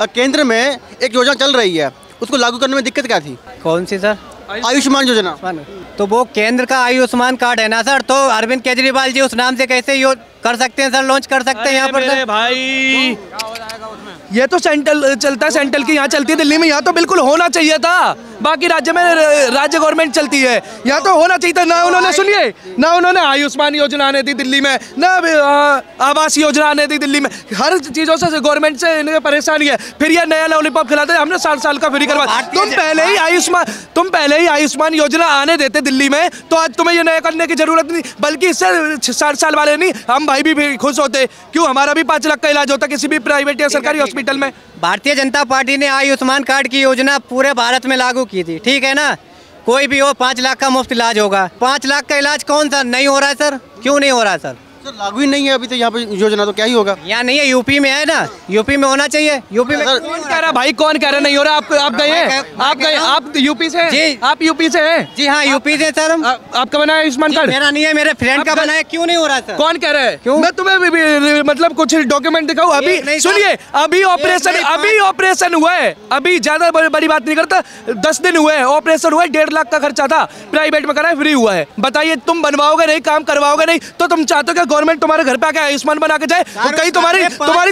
केंद्र में एक योजना चल रही है, उसको लागू करने में दिक्कत क्या थी? कौन सी सर? आयुष्मान योजना। तो वो केंद्र का आयुष्मान कार्ड है ना सर, तो अरविंद केजरीवाल जी उस नाम से कैसे कर सकते हैं सर, लॉन्च कर सकते हैं यहाँ पर सर? भाई ये तो सेंट्रल चलता है, सेंट्रल की यहाँ चलती है, दिल्ली में यहाँ तो बिल्कुल होना चाहिए था। बाकी राज्य में राज्य गवर्नमेंट चलती है, यहाँ तो होना चाहिए था। ना उन्होंने सुनिए, ना उन्होंने आयुष्मान योजना आने दी दिल्ली में, ना आवास योजना आने दी दिल्ली में। हर चीज़ों से गवर्नमेंट से इन्हें परेशानी है। फिर ये नया लॉलीपॉप खिलाते हैं, हमने 7 साल का फ्री करवा। तुम पहले ही आयुष्मान योजना आने देते दिल्ली में, तो आज तुम्हें ये नया करने की जरूरत नहीं। बल्कि इससे 60 साल वाले नहीं, हम भाई भी खुश होते। क्यों? हमारा भी 5 लाख का इलाज होता किसी भी प्राइवेट या सरकारी हॉस्पिटल में। भारतीय जनता पार्टी ने आयुष्मान कार्ड की योजना पूरे भारत में लागू की थी, ठीक है ना? कोई भी हो 5 लाख का मुफ्त इलाज होगा। 5 लाख का इलाज कौन सा नहीं हो रहा है सर? क्यों नहीं हो रहा है सर? लागू ही नहीं है अभी तो यहाँ पे योजना, तो क्या ही होगा? यहाँ नहीं है, यूपी में है ना, यूपी में होना चाहिए। यूपी में कौन कह रहा भाई, कौन कह रहा नहीं हो रहा? आप गए हैं? आप यूपी से? जी, आप यूपी से हैं? जी हाँ, यूपी से सर। आपका बना है आयुष्मान कार्ड? मेरा नहीं है, मेरे फ्रेंड का बना है। क्यों नहीं हो रहा सर? कौन कह रहा है? क्यों? मैं तुम्हें मतलब कुछ डॉक्यूमेंट दिखाऊं? अभी सुनिए, अभी ऑपरेशन हुआ है, अभी ज्यादा बड़ी बात नहीं करता। 10 दिन हुए हैं, ऑपरेशन हुआ है, 1.5 लाख का खर्चा था, प्राइवेट में करा है, फ्री हुआ है। बताइए, तुम बनवाओगे नहीं, काम करवाओगे नहीं, तो तुम चाहते हो कि गवर्नमेंट तुम्हारे घर पे आके आयुष्मान बना के जाए? तो कहीं तुम्हारी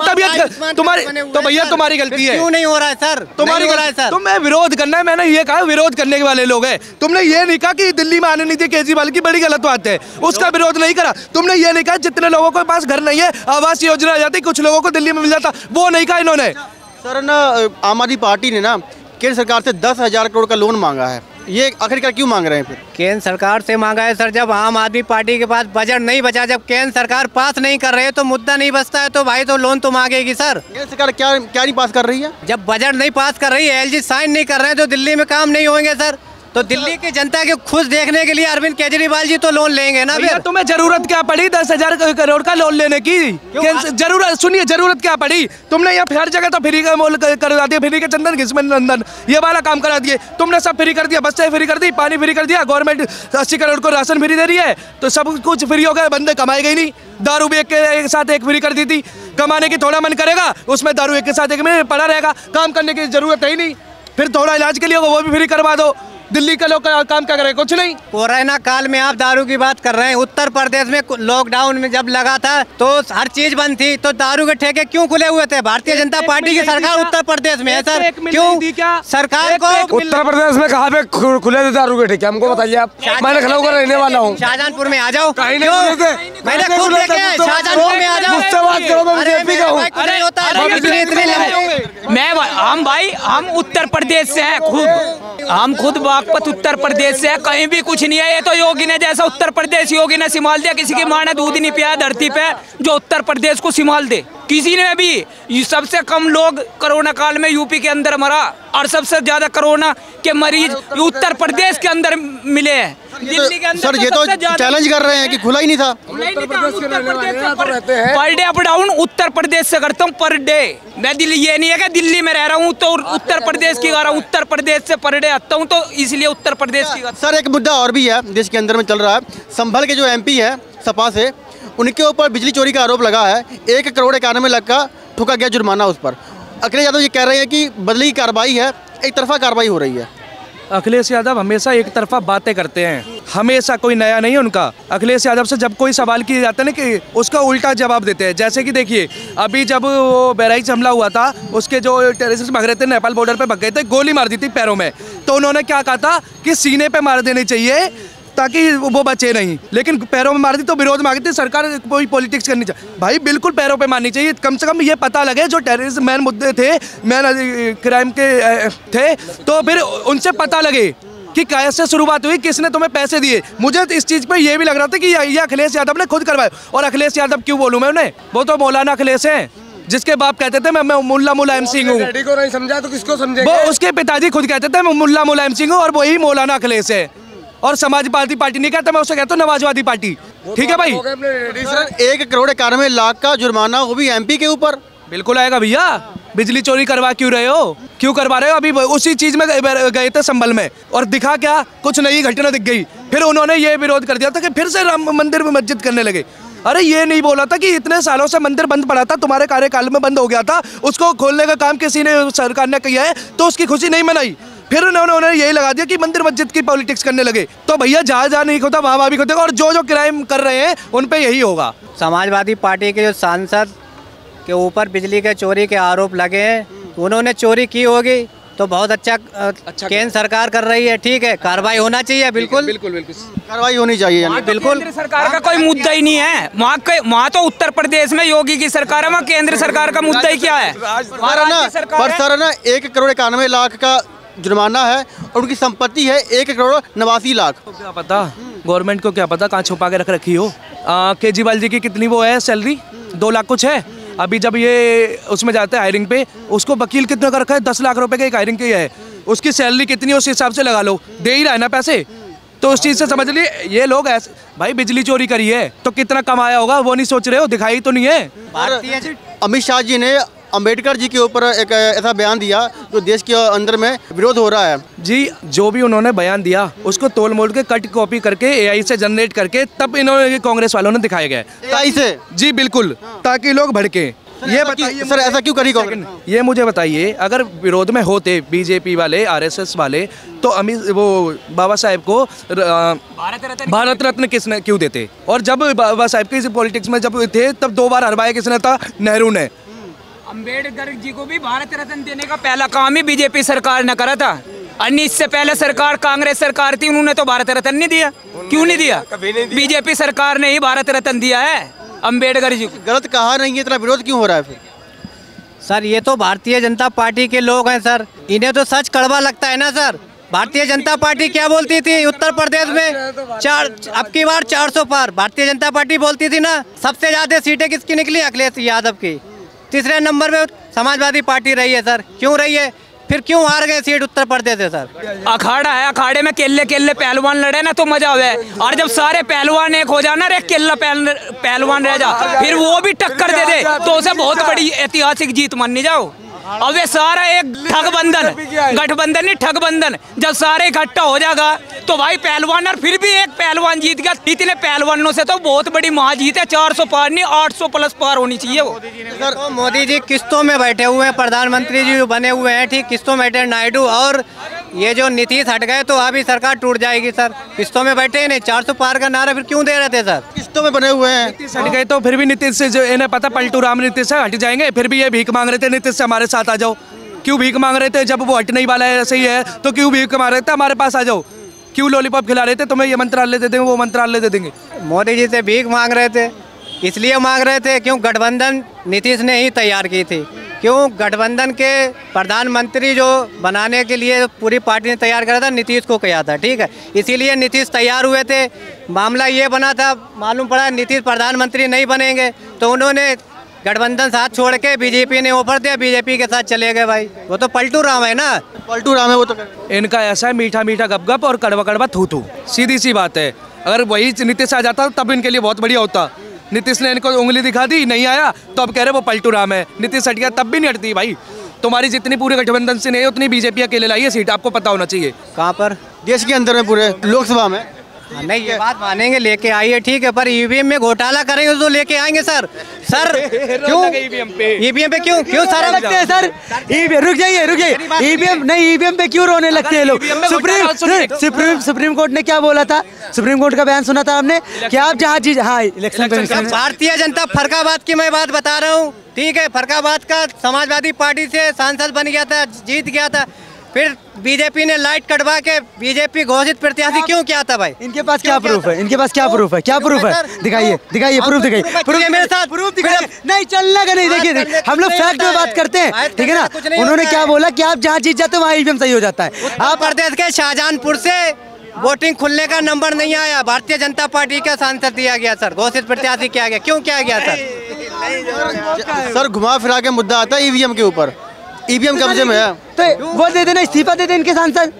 तबीयत तो भैया तुम्हारी गलती है। क्यों नहीं हो रहा है सर? तुम्हारी सर, तुम्हें विरोध करना है। मैंने ये कहा विरोध करने के वाले लोग हैं। तुमने ये नहीं कहा कि दिल्ली में आने नहीं दी केजरीवाल की, बड़ी गलत बात है, उसका विरोध नहीं करा। तुमने ये नहीं कहा जितने लोगों के पास घर नहीं है आवास योजना आ जाती, कुछ लोगों को दिल्ली में मिल जाता, वो नहीं कहा इन्होंने। सर ना, आम आदमी पार्टी ने ना केंद्र सरकार से 10,000 करोड़ का लोन मांगा है, ये आखिरकार क्यों मांग रहे हैं? फिर केंद्र सरकार से मांगा है सर, जब आम आदमी पार्टी के पास बजट नहीं बचा, जब केंद्र सरकार पास नहीं कर रहे है तो मुद्दा नहीं बचता है, तो भाई तो लोन तो मांगेगी सर। केंद्र सरकार क्या नहीं पास कर रही है? जब बजट नहीं पास कर रही है, एलजी साइन नहीं कर रहे हैं, तो दिल्ली में काम नहीं होंगे सर। तो दिल्ली की जनता के खुश देखने के लिए अरविंद केजरीवाल जी तो लोन लेंगे ना। फिर तुम्हें जरूरत क्या पड़ी 10,000 करोड़ का लोन लेने की? जरूरत सुनिए, जरूरत क्या पड़ी? तुमने यहाँ हर जगह तो फ्री का मोल करवा दिया, फ्री के चंदन घिसमन नंदन ये वाला काम करा दिए। तुमने सब फ्री कर दिया, बसें फ्री कर दी, पानी फ्री कर दिया, गवर्नमेंट 80 करोड़ को राशन फ्री दे रही है, तो सब कुछ फ्री हो गया, बंदे कमाएगा ही नहीं। दारू भी एक साथ एक फ्री कर दी थी, कमाने की थोड़ा मन करेगा, उसमें दारू एक के साथ एक में पड़ा रहेगा, काम करने की जरूरत है ही नहीं। फिर थोड़ा इलाज के लिए वो भी फ्री करवा दो। दिल्ली के लोग काम क्या करें? कुछ नहीं। कोरोना काल में आप दारू की बात कर रहे हैं। उत्तर प्रदेश में लॉकडाउन में जब लगा था तो हर चीज बंद थी, तो दारू के ठेके क्यों खुले हुए थे? भारतीय जनता पार्टी की सरकार उत्तर प्रदेश में है सर, क्यों सरकार को? उत्तर प्रदेश में कहाँ पे खुले थे दारू के ठेके? हमको बताइए आप। मैं लखनऊ का रहने वाला हूँ। शाहजहांपुर में आ जाओ। मैंने खुद लेके शाहजहांपुर में आ जाओ। मुझसे बात करो, मैं बीजेपी का हूँ। हम उत्तर प्रदेश से हैं, हम खुद बागपत उत्तर प्रदेश से है, कहीं भी कुछ नहीं है। ये तो योगी ने जैसा उत्तर प्रदेश योगी ने संभाल दिया, किसी की माँ ने दूध नहीं पिया धरती पे जो उत्तर प्रदेश को संभाल दे। किसी ने भी सबसे कम लोग कोरोना काल में यूपी के अंदर मरा, और सबसे ज्यादा कोरोना के मरीज उत्तर प्रदेश के अंदर मिले हैं। दिल्ली के अंदर सर ये तो चैलेंज कर रहे हैं कि खुला ही नहीं था। Per day up down Uttar Pradesh से करता हूँ, पर डे। मैं दिल्ली, ये नहीं है कि दिल्ली में रह रहा हूँ तो उत्तर प्रदेश की कर रहा हूँ, उत्तर प्रदेश से पर डे आता हूँ, तो इसलिए उत्तर प्रदेश की। सर एक मुद्दा और भी है देश के अंदर में चल रहा है। संभल के जो MP है सपा से, उनके ऊपर बिजली चोरी का आरोप लगा है। 1 करोड़ 91 लाख का ठुका गया जुर्माना उस पर। अखिलेश यादव ये कह रहे हैं कि बदली की कार्रवाई है, एक तरफा कार्रवाई हो रही है। अखिलेश यादव हमेशा एक तरफा बातें करते हैं, हमेशा कोई नया नहीं है उनका। अखिलेश यादव से जब कोई सवाल किया जाता है ना कि उसका उल्टा जवाब देते हैं। जैसे कि देखिए, अभी जब वो बहराइच हमला हुआ था, उसके जो टेररिस्ट भाग रहे थे नेपाल बॉर्डर पे भाग गए थे, गोली मार दी थी पैरों में, तो उन्होंने क्या कहा था कि सीने पे मार देनी चाहिए ताकि वो बचे नहीं, लेकिन पैरों में मार दी तो विरोध मांगी थी, सरकार कोई पॉलिटिक्स करनी चाहिए। भाई बिल्कुल पैरों पे मारनी चाहिए, कम से कम ये पता लगे जो टेररिस्ट मैन मुद्दे थे, मैन क्राइम के थे, तो फिर उनसे पता लगे कि कैसे शुरुआत हुई, किसने तुम्हें पैसे दिए। मुझे इस चीज़ पे ये भी लग रहा था कि ये अखिलेश यादव ने खुद करवाया। और अखिलेश यादव क्यों बोलूँ मैं उन्हें, वो तो मौलाना अखिलेश हैं, जिसके बाप कहते थे मैं मुल्ला मुलायम सिंह हूँ। डैडी को नहीं समझा तो किसको समझेंगे? वो उसके पिताजी खुद कहते थे मैं मुल्ला मुलायम सिंह हूँ, और वही मौलाना अखिलेश है। और समाजवादी पार्टी नहीं कहता, मैं उसे कहता हूँ नमाजवादी पार्टी। ठीक है भाई। सर 1 करोड़ 91 लाख का जुर्माना, वो भी MP के ऊपर। बिल्कुल आएगा भैया। बिजली चोरी करवा क्यों रहे हो, क्यों करवा रहे हो? अभी उसी चीज में गए थे संभल में, और दिखा क्या, कुछ नई घटना दिख गई। फिर उन्होंने ये विरोध कर दिया था कि फिर से राम मंदिर में मस्जिद करने लगे। अरे ये नहीं बोला था कि इतने सालों से मंदिर बंद पड़ा था, तुम्हारे कार्यकाल में बंद हो गया था, उसको खोलने का काम किसी ने, सरकार ने किया है, तो उसकी खुशी नहीं मनाई। फिर उन्होंने यही लगा दिया कि मंदिर मस्जिद की पॉलिटिक्स करने लगे। तो भैया जहाँ नहीं खोता वहाँ भी खोतेगा, और जो क्राइम कर रहे हैं उन पे यही होगा। समाजवादी पार्टी के जो सांसद के ऊपर बिजली के चोरी के आरोप लगे हैं, उन्होंने चोरी की होगी तो बहुत अच्छा केंद्र सरकार कर रही है, ठीक है, कार्रवाई होना चाहिए, बिल्कुल कार्रवाई होनी चाहिए। बिल्कुल केंद्र सरकार का कोई मुद्दा ही नहीं है वहाँ तो उत्तर प्रदेश में योगी की सरकार है, वहाँ केंद्र सरकार का मुद्दा ही क्या है? पर सर ना 1,91,00,000 का जुर्माना है और उनकी संपत्ति है 1,89,00,000। क्या पता गवर्नमेंट को, क्या पता कहाँ छुपा के रख रखी हो। केजरीवाल जी की कितनी वो है सैलरी, 2 लाख कुछ है। अभी जब ये उसमें जाते हैं हायरिंग पे, उसको वकील कितना का रखा है, 10 लाख रुपए का एक हायरिंग की है। उसकी सैलरी कितनी है उस हिसाब से लगा लो, दे ही रहा है ना पैसे। तो उस चीज़ से समझ लिए ये लोग ऐसे, भाई बिजली चोरी करी है तो कितना कमाया होगा वो नहीं सोच रहे हो, दिखाई तो नहीं है। अमित शाह जी ने अंबेडकर जी के ऊपर एक ऐसा बयान दिया जो देश के अंदर में विरोध हो रहा है। जी जो भी उन्होंने बयान दिया उसको तोल मोल के कट कॉपी करके AI से जनरेट करके तब इन्होंने कांग्रेस वालों ने दिखाया गया AI से। जी बिल्कुल, ताकि लोग भड़के। ये बताइए सर ऐसा क्यों करी कांग्रेस? ये मुझे बताइए, अगर विरोध में होते बीजेपी वाले, RSS वाले, तो अमित वो बाबा साहेब को भारत रत्न किसने क्यों देते? और जब बाबा साहेब के पॉलिटिक्स में जब थे तब 2 बार हरवाया किसने था? नेहरू ने। अम्बेडकर जी को भी भारत रत्न देने का पहला काम ही बीजेपी सरकार ने करा था। अन्य इससे पहले सरकार कांग्रेस सरकार थी, उन्होंने तो भारत रत्न नहीं दिया। क्यों नहीं दिया? बीजेपी सरकार ने ही भारत रत्न दिया है अम्बेडकर जी को। गलत कहा नहीं है, इतना विरोध क्यों हो रहा है फिर? सर ये तो भारतीय जनता पार्टी के लोग हैं सर, इन्हें तो सच कड़वा लगता है ना सर। भारतीय जनता पार्टी क्या बोलती थी उत्तर प्रदेश में? अब की बार 400 पार भारतीय जनता पार्टी बोलती थी ना। सबसे ज्यादा सीटें किसकी निकली? अखिलेश यादव की। तीसरे नंबर पे समाजवादी पार्टी रही है सर। क्यों रही है? फिर क्यों हार गए सीट उत्तर प्रदेश से सर? अखाड़ा है, अखाड़े में केले केले पहलवान लड़े ना तो मजा आवे, और जब सारे पहलवान एक हो जाना रे, केला पहलवान रह जा, फिर वो भी टक्कर दे दे तो उसे बहुत बड़ी ऐतिहासिक जीत माननी जाओ। अब वे सारा एक ठगबंधन, गठबंधन नहीं ठगबंधन, जब सारे इकट्ठा हो जाएगा तो भाई पहलवान, और फिर भी एक पहलवान जीत गया। इतने पहलवानों से तो बहुत बड़ी महाजीत है। 400 पार नहीं 800 प्लस पार होनी चाहिए वो। तो मोदी जी किस्तों में बैठे हुए हैं, प्रधानमंत्री जी बने हुए हैं, ठीक, किस्तों में बैठे नायडू, और ये जो नीतीश हट गए तो अभी सरकार टूट जाएगी सर। किस्तों में बैठे ही नहीं, 400 पार का नारा फिर क्यों दे रहे थे सर? किस्तों में बने हुए हैं। नीतीश हट गए तो फिर भी नीतीश से जो इन्हें पता पलटू राम नीतीश से हट जाएंगे, फिर भी ये भीख मांग रहे थे नीतीश से हमारे साथ आ जाओ। क्यों भीख मांग रहे थे? जब वो हटने ही वाला है ऐसे ही है तो क्यों भीख मांग रहे थे? हमारे पास आ जाओ। क्यों लॉलीपॉप खिला रहे थे? तुम्हें ये मंत्रालय दे देंगे, वो मंत्रालय दे देंगे। मोदी जी से भीख मांग रहे थे, इसलिए मांग रहे थे क्यों गठबंधन नीतीश ने ही तैयार की थी। क्यों गठबंधन के प्रधानमंत्री जो बनाने के लिए पूरी पार्टी ने तैयार करा था, नीतीश को किया था, ठीक है, इसीलिए नीतीश तैयार हुए थे। मामला ये बना था, मालूम पड़ा नीतीश प्रधानमंत्री नहीं बनेंगे तो उन्होंने गठबंधन साथ छोड़ के बीजेपी ने ऑफर दिया, बीजेपी के साथ चले गए। भाई वो तो पलटू राम है ना, पलटू राम है वो तो। इनका ऐसा है मीठा मीठा गप गप और कड़वा कड़वा थू थू, सीधी सी बात है। अगर वही नीतीश आ जाता तब इनके लिए बहुत बढ़िया होता। नीतीश ने इनको उंगली दिखा दी, नहीं आया तो अब कह रहे वो पलटू राम है। नीतीश हट गया तब भी नहीं हटती भाई। तुम्हारी जितनी पूरे गठबंधन से नहीं है उतनी बीजेपी अकेले लाई है सीट, आपको पता होना चाहिए। कहाँ पर? देश के अंदर में, पूरे लोकसभा में। नहीं ये बात मानेंगे, लेके आइए, ठीक है, पर ईवीएम में घोटाला करेंगे तो लेके आएंगे सर। सर क्यों ईवीएम पे क्यों सारा लगते हैं सर? रुक जाइए, ईवीएम नहीं, ईवीएम पे क्यों रोने लगते हैं लोग? सुप्रीम कोर्ट ने क्या बोला था? सुप्रीम कोर्ट का बयान सुना था आपने कि आप जहाँ चीज, हाँ इलेक्शन कमीशन। भारतीय जनता फरकाबाद की मैं बात बता रहा हूँ, ठीक है, फरकाबाद का समाजवादी पार्टी से सांसद बन गया था, जीत गया था, फिर बीजेपी ने लाइट कटवा के बीजेपी घोषित प्रत्याशी क्यों किया था भाई? इनके पास क्या प्रूफ है? इनके पास क्या प्रूफ है? क्या प्रूफ है? दिखाइए प्रूफ दिखाइए। प्रूफ मेरे साथ प्रूफ दिखाइए। नहीं चलने का नहीं, देखिए हम लोग फैक्ट में बात करते हैं, ठीक है ना। उन्होंने क्या बोला कि आप जहाँ जीत जाते हो वहाँ ईवीएम सही हो जाता है। आप प्रदेश के शाहजहानपुर से वोटिंग खुलने का नंबर नहीं आया, भारतीय जनता पार्टी का सांसद दिया गया सर, घोषित प्रत्याशी किया गया, क्यों किया गया सर? सर घुमा फिरा के मुद्दा आता है ईवीएम के ऊपर। ईवीएम कब्जे में है तो वो दे देना, इस्तीफा दे दें इनके सांसद।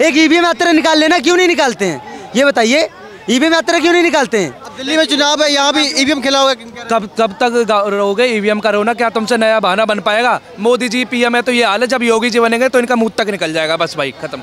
एक ईवीएम यात्रा निकाल लेना, क्यों नहीं निकालते हैं ये बताइए? ईवीएम यात्रा क्यों नहीं निकालते हैं? दिल्ली में चुनाव है, यहाँ भी ईवीएम खिला होगा। कब तक रहोगे ईवीएम का रोना? क्या तुमसे नया बहाना बन पाएगा? मोदी जी पीएम है तो ये हाल है, जब योगी जी बनेंगे तो इनका मुंह तक निकल जाएगा, बस भाई खत्म।